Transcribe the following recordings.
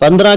15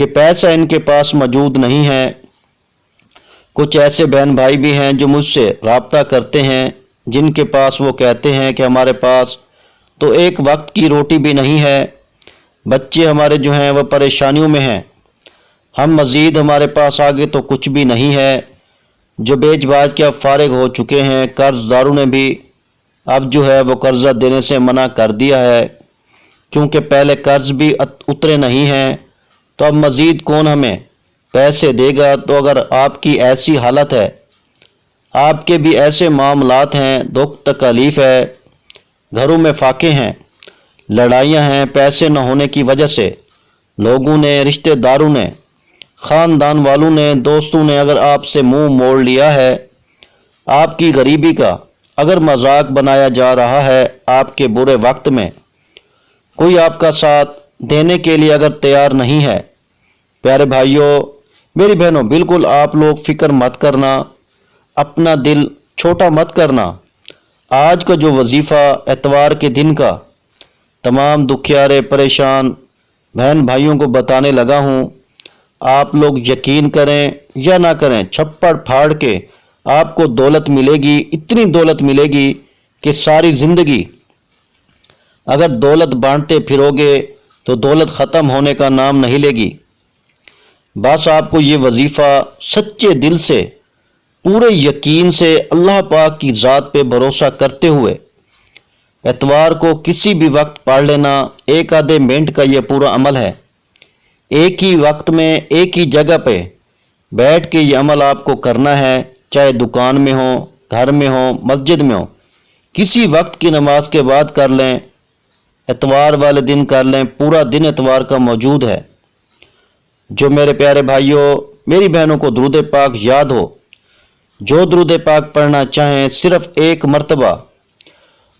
کہ پیسہ ان کے پاس موجود نہیں ہے۔ کچھ ایسے بہن بھائی بھی ہیں جو مجھ سے رابطہ کرتے ہیں، جن کے پاس وہ کہتے ہیں کہ ہمارے پاس تو ایک وقت کی روٹی بھی نہیں ہے، بچے ہمارے جو ہیں وہ پریشانیوں میں ہیں، ہم مزید ہمارے پاس آگے تو کچھ بھی نہیں ہے۔ جو بیچ باچ کے اب فارغ ہو چکے ہیں، قرض داروں نے بھی اب جو ہے وہ قرضہ دینے سے منع کر دیا ہے، کیونکہ پہلے قرض بھی اترے نہیں ہیں، تو اب مزید کون ہمیں پیسے دے گا۔ تو اگر آپ کی ایسی حالت ہے، آپ کے بھی ایسے معاملات ہیں، دکھ تکلیف ہے، گھروں میں فاقے ہیں، لڑائیاں ہیں پیسے نہ ہونے کی وجہ سے، لوگوں نے، رشتہ داروں نے، خاندان والوں نے، دوستوں نے اگر آپ سے منہ موڑ لیا ہے، آپ کی غریبی کا اگر مذاق بنایا جا رہا ہے، آپ کے برے وقت میں کوئی آپ کا ساتھ دینے کے لیے اگر تیار نہیں ہے، پیارے بھائیوں، میری بہنوں، بالکل آپ لوگ فکر مت کرنا، اپنا دل چھوٹا مت کرنا۔ آج کا جو وظیفہ اتوار کے دن کا تمام دکھیارے پریشان بہن بھائیوں کو بتانے لگا ہوں، آپ لوگ یقین کریں یا نہ کریں، چھپڑ پھاڑ کے آپ کو دولت ملے گی، اتنی دولت ملے گی کہ ساری زندگی اگر دولت بانٹتے پھرو گے تو دولت ختم ہونے کا نام نہیں لے گی۔ بس آپ کو یہ وظیفہ سچے دل سے، پورے یقین سے، اللہ پاک کی ذات پہ بھروسہ کرتے ہوئے اتوار کو کسی بھی وقت پڑھ لینا۔ ایک آدھے منٹ کا یہ پورا عمل ہے، ایک ہی وقت میں ایک ہی جگہ پہ بیٹھ کے یہ عمل آپ کو کرنا ہے، چاہے دکان میں ہو، گھر میں ہو، مسجد میں ہو، کسی وقت کی نماز کے بعد کر لیں، اتوار والے دن کر لیں، پورا دن اتوار کا موجود ہے۔ جو میرے پیارے بھائیوں، میری بہنوں کو درود پاک یاد ہو، جو درود پاک پڑھنا چاہیں صرف ایک مرتبہ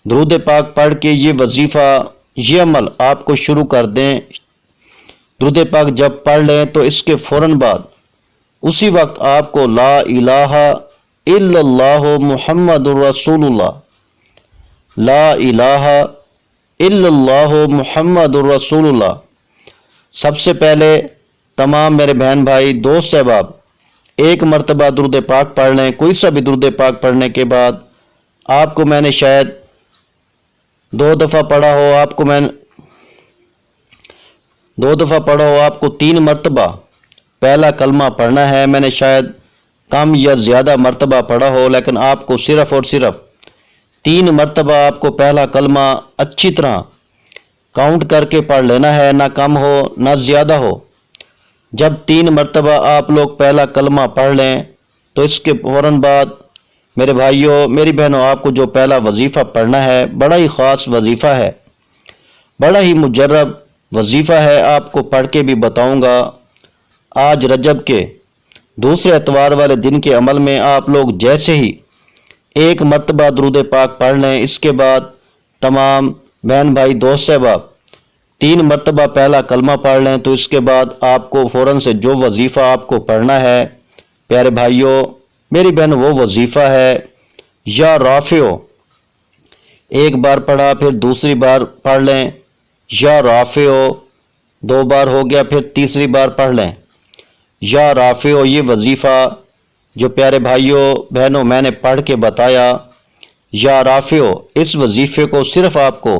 درود پاک پڑھ کے یہ وظیفہ، یہ عمل آپ کو شروع کر دیں۔ درود پاک جب پڑھ لیں تو اس کے فوراً بعد اسی وقت آپ کو لا الہ الا اللہ محمد الرسول اللہ، لا الہ الا اللہ محمد الرسول اللہ، سب سے پہلے تمام میرے بہن بھائی، دوست احباب، ایک مرتبہ درود پاک پڑھ لیں۔ کوئی سا بھی درود پاک پڑھنے کے بعد آپ کو میں نے شاید 2 دفعہ پڑھا ہو، آپ کو میں 2 دفعہ پڑھا ہو، آپ کو 3 مرتبہ پہلا کلمہ پڑھنا ہے، میں نے شاید کم یا زیادہ مرتبہ پڑھا ہو، لیکن آپ کو صرف اور صرف 3 مرتبہ آپ کو پہلا کلمہ اچھی طرح کاؤنٹ کر کے پڑھ لینا ہے، نہ کم ہو نہ زیادہ ہو۔ جب 3 مرتبہ آپ لوگ پہلا کلمہ پڑھ لیں تو اس کے فوراً بعد میرے بھائیوں، میری بہنوں، آپ کو جو پہلا وظیفہ پڑھنا ہے، بڑا ہی خاص وظیفہ ہے، بڑا ہی مجرب وظیفہ ہے، آپ کو پڑھ کے بھی بتاؤں گا۔ آج رجب کے دوسرے اتوار والے دن کے عمل میں آپ لوگ جیسے ہی ایک مرتبہ درود پاک پڑھ لیں، اس کے بعد تمام بہن بھائی، دوست احباب 3 مرتبہ پہلا کلمہ پڑھ لیں، تو اس کے بعد آپ کو فوراً سے جو وظیفہ آپ کو پڑھنا ہے، پیارے بھائیوں، میری بہن، وہ وظیفہ ہے یا رافعو۔ ایک بار پڑھا، پھر دوسری بار پڑھ لیں یا رافعو، 2 بار ہو گیا، پھر تیسری بار پڑھ لیں یا رافعو۔ یہ وظیفہ جو پیارے بھائیوں بہنوں میں نے پڑھ کے بتایا، یا رافعو، اس وظیفے کو صرف آپ کو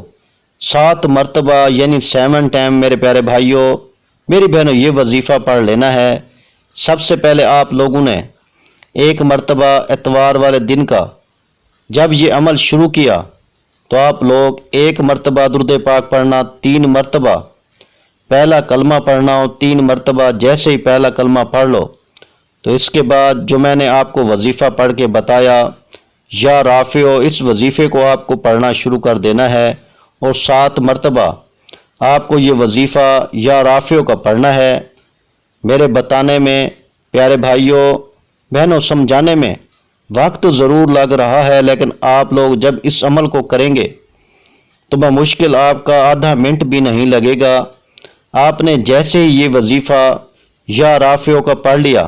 7 مرتبہ یعنی 7 ٹائم میرے پیارے بھائیوں، میری بہنوں، یہ وظیفہ پڑھ لینا ہے۔ سب سے پہلے آپ لوگوں نے ایک مرتبہ اتوار والے دن کا جب یہ عمل شروع کیا تو آپ لوگ ایک مرتبہ درود پاک پڑھنا، 3 مرتبہ پہلا کلمہ پڑھنا ہو، 3 مرتبہ جیسے ہی پہلا کلمہ پڑھ لو تو اس کے بعد جو میں نے آپ کو وظیفہ پڑھ کے بتایا یا رافعو، اس وظیفے کو آپ کو پڑھنا شروع کر دینا ہے، اور 7 مرتبہ آپ کو یہ وظیفہ یا رافعو کا پڑھنا ہے۔ میرے بتانے میں پیارے بھائیوں بہنوں، سمجھانے میں وقت ضرور لگ رہا ہے، لیکن آپ لوگ جب اس عمل کو کریں گے تو بمشکل آپ کا آدھا منٹ بھی نہیں لگے گا۔ آپ نے جیسے ہی یہ وظیفہ یا رافعو کا پڑھ لیا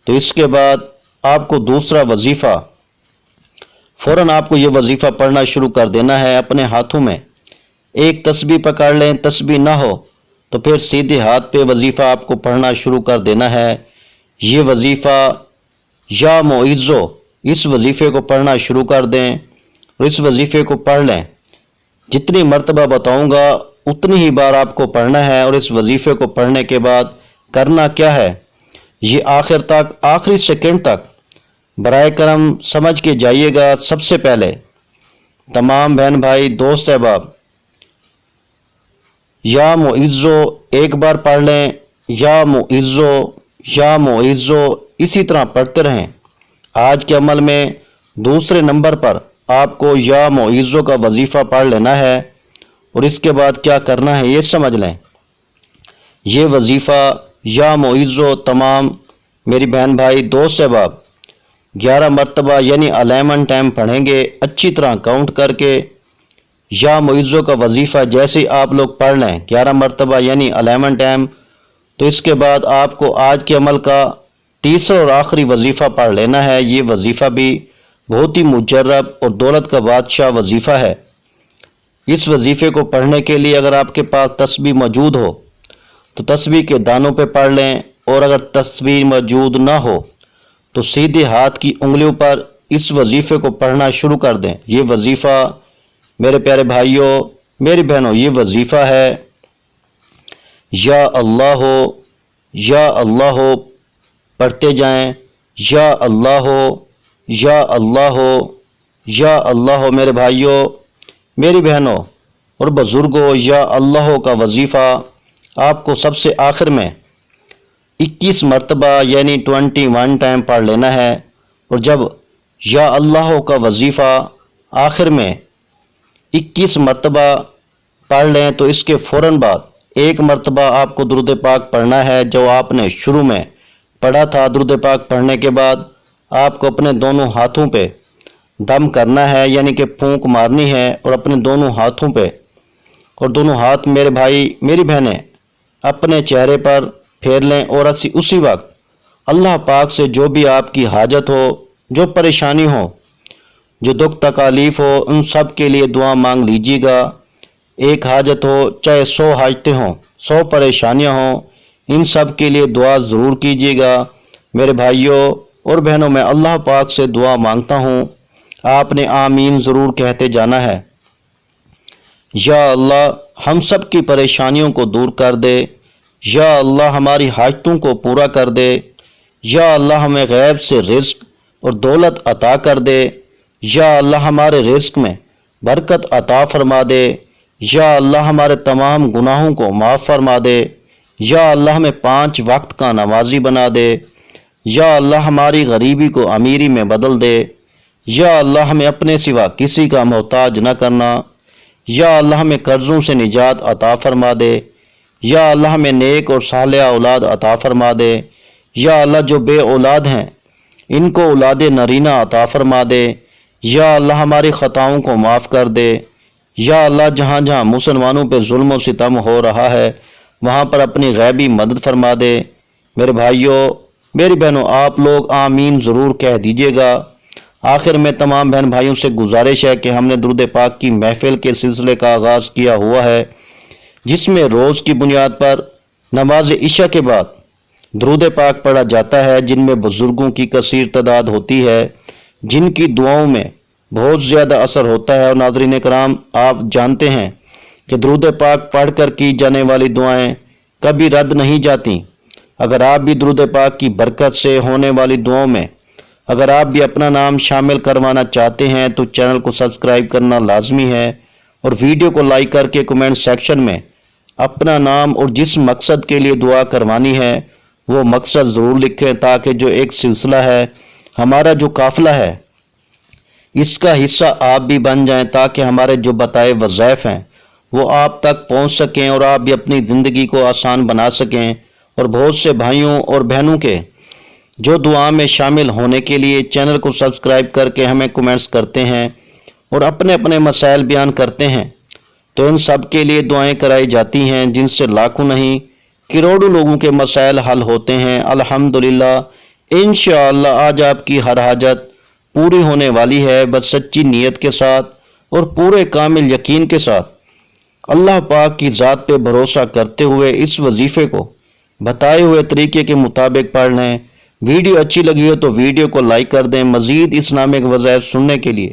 تو اس کے بعد آپ کو دوسرا وظیفہ فوراً آپ کو یہ وظیفہ پڑھنا شروع کر دینا ہے۔ اپنے ہاتھوں میں ایک تسبیح پکڑ لیں، تسبیح نہ ہو تو پھر سیدھے ہاتھ پہ وظیفہ آپ کو پڑھنا شروع کر دینا ہے۔ یہ وظیفہ یا معیزو، اس وظیفے کو پڑھنا شروع کر دیں اور اس وظیفے کو پڑھ لیں۔ جتنی مرتبہ بتاؤں گا اتنی ہی بار آپ کو پڑھنا ہے، اور اس وظیفے کو پڑھنے کے بعد کرنا کیا ہے یہ آخر تک، آخری سیکنڈ تک برائے کرم سمجھ کے جائیے گا۔ سب سے پہلے تمام بہن بھائی دوست احباب، یا معیزو ایک بار پڑھ لیں، یا معیزو، یا معیزو، اسی طرح پڑھتے رہیں۔ آج کے عمل میں دوسرے نمبر پر آپ کو یا معیزو کا وظیفہ پڑھ لینا ہے، اور اس کے بعد کیا کرنا ہے یہ سمجھ لیں۔ یہ وظیفہ یا معیزو تمام میری بہن بھائی دوست احباب 11 مرتبہ یعنی 11 ٹائم پڑھیں گے، اچھی طرح کاؤنٹ کر کے۔ یا معیزو کا وظیفہ جیسے ہی آپ لوگ پڑھ لیں 11 مرتبہ یعنی 11 ٹائم، تو اس کے بعد آپ کو آج کے عمل کا تیسرا اور آخری وظیفہ پڑھ لینا ہے۔ یہ وظیفہ بھی بہت ہی مجرب اور دولت کا بادشاہ وظیفہ ہے۔ اس وظیفے کو پڑھنے کے لیے اگر آپ کے پاس تسبیح موجود ہو تو تسبیح کے دانوں پہ پڑھ لیں، اور اگر تسبیح موجود نہ ہو تو سیدھے ہاتھ کی انگلیوں پر اس وظیفے کو پڑھنا شروع کر دیں۔ یہ وظیفہ میرے پیارے بھائیوں، میری بہنوں، یہ وظیفہ ہے یا اللہ ہو، یا اللہ ہو، پڑھتے جائیں، یا اللہ ہو، یا اللہ ہو، یا اللہ ہو۔ میرے بھائیوں، میری بہنوں اور بزرگوں، یا اللہ ہو کا وظیفہ آپ کو سب سے آخر میں 21 مرتبہ یعنی 21 ٹائم پڑھ لینا ہے۔ اور جب یا اللہ ہو کا وظیفہ آخر میں 21 مرتبہ پڑھ لیں تو اس کے فوراً بعد ایک مرتبہ آپ کو درود پاک پڑھنا ہے جو آپ نے شروع میں پڑھا تھا۔ درود پاک پڑھنے کے بعد آپ کو اپنے دونوں ہاتھوں پہ دم کرنا ہے، یعنی کہ پھونک مارنی ہے، اور اپنے دونوں ہاتھوں پہ، اور دونوں ہاتھ میرے بھائی میری بہنیں اپنے چہرے پر پھیر لیں، اور اسی وقت اللہ پاک سے جو بھی آپ کی حاجت ہو، جو پریشانی ہو، جو دکھ تکالیف ہو، ان سب کے لیے دعا مانگ لیجیے گا۔ ایک حاجت ہو چاہے 100 حاجتیں ہوں، 100 پریشانیاں ہوں، ان سب کے لیے دعا ضرور کیجیے گا۔ میرے بھائیوں اور بہنوں، میں اللہ پاک سے دعا مانگتا ہوں، آپ نے آمین ضرور کہتے جانا ہے۔ یا اللہ ہم سب کی پریشانیوں کو دور کر دے، یا اللہ ہماری حاجتوں کو پورا کر دے، یا اللہ ہمیں غیب سے رزق اور دولت عطا کر دے، یا اللہ ہمارے رزق میں برکت عطا فرما دے، یا اللہ ہمارے تمام گناہوں کو معاف فرما دے، یا اللہ ہمیں 5 وقت کا نمازی بنا دے، یا اللہ ہماری غریبی کو امیری میں بدل دے، یا اللہ ہمیں اپنے سوا کسی کا محتاج نہ کرنا، یا اللہ ہمیں قرضوں سے نجات عطا فرما دے، یا اللہ ہمیں نیک اور صالح اولاد عطا فرما دے، یا اللہ جو بے اولاد ہیں ان کو اولاد نرینہ عطا فرما دے، یا اللہ ہماری خطاؤں کو معاف کر دے، یا اللہ جہاں جہاں مسلمانوں پہ ظلم و ستم ہو رہا ہے وہاں پر اپنی غیبی مدد فرما دے۔ میرے بھائیوں میری بہنوں، آپ لوگ آمین ضرور کہہ دیجیے گا۔ آخر میں تمام بہن بھائیوں سے گزارش ہے کہ ہم نے درود پاک کی محفل کے سلسلے کا آغاز کیا ہوا ہے، جس میں روز کی بنیاد پر نماز عشاء کے بعد درود پاک پڑھا جاتا ہے، جن میں بزرگوں کی کثیر تعداد ہوتی ہے، جن کی دعاؤں میں بہت زیادہ اثر ہوتا ہے۔ اور ناظرین کرام، آپ جانتے ہیں کہ درود پاک پڑھ کر کی جانے والی دعائیں کبھی رد نہیں جاتی۔ اگر آپ بھی درود پاک کی برکت سے ہونے والی دعاؤں میں اگر آپ بھی اپنا نام شامل کروانا چاہتے ہیں تو چینل کو سبسکرائب کرنا لازمی ہے، اور ویڈیو کو لائک کر کے کمنٹ سیکشن میں اپنا نام اور جس مقصد کے لیے دعا کروانی ہے وہ مقصد ضرور لکھیں، تاکہ جو ایک سلسلہ ہے، ہمارا جو قافلہ ہے، اس کا حصہ آپ بھی بن جائیں، تاکہ ہمارے جو بتائے وظائف ہیں وہ آپ تک پہنچ سکیں، اور آپ بھی اپنی زندگی کو آسان بنا سکیں۔ اور بہت سے بھائیوں اور بہنوں کے جو دعا میں شامل ہونے کے لیے چینل کو سبسکرائب کر کے ہمیں کمنٹس کرتے ہیں اور اپنے اپنے مسائل بیان کرتے ہیں، تو ان سب کے لیے دعائیں کرائی جاتی ہیں، جن سے لاکھوں نہیں کروڑوں لوگوں کے مسائل حل ہوتے ہیں۔ الحمدللہ انشاءاللہ آج آپ کی ہر حاجت پوری ہونے والی ہے، بس سچی نیت کے ساتھ اور پورے کامل یقین کے ساتھ اللہ پاک کی ذات پہ بھروسہ کرتے ہوئے اس وظیفے کو بتائے ہوئے طریقے کے مطابق پڑھ لیں۔ ویڈیو اچھی لگی ہو تو ویڈیو کو لائک کر دیں۔ مزید اسلامک وظائف سننے کے لیے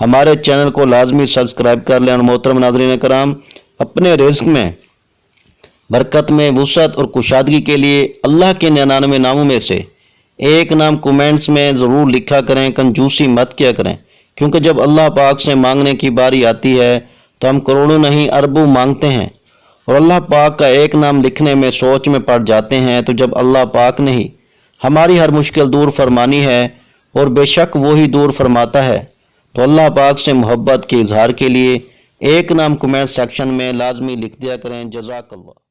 ہمارے چینل کو لازمی سبسکرائب کر لیں۔ اور محترم ناظرین کرام، اپنے رزق میں برکت میں وسعت اور کشادگی کے لیے اللہ کے 99 ناموں میں سے ایک نام کومنٹس میں ضرور لکھا کریں۔ کنجوسی مت کیا کریں، کیونکہ جب اللہ پاک سے مانگنے کی باری آتی ہے تو ہم کروڑوں نہیں اربوں مانگتے ہیں، اور اللہ پاک کا ایک نام لکھنے میں سوچ میں پڑ جاتے ہیں۔ تو جب اللہ پاک نے ہی ہماری ہر مشکل دور فرمانی ہے، اور بے شک وہی دور فرماتا ہے، تو اللہ پاک سے محبت کے اظہار کے لیے ایک نام کمنٹ سیکشن میں لازمی لکھ دیا کریں۔ جزاک اللہ۔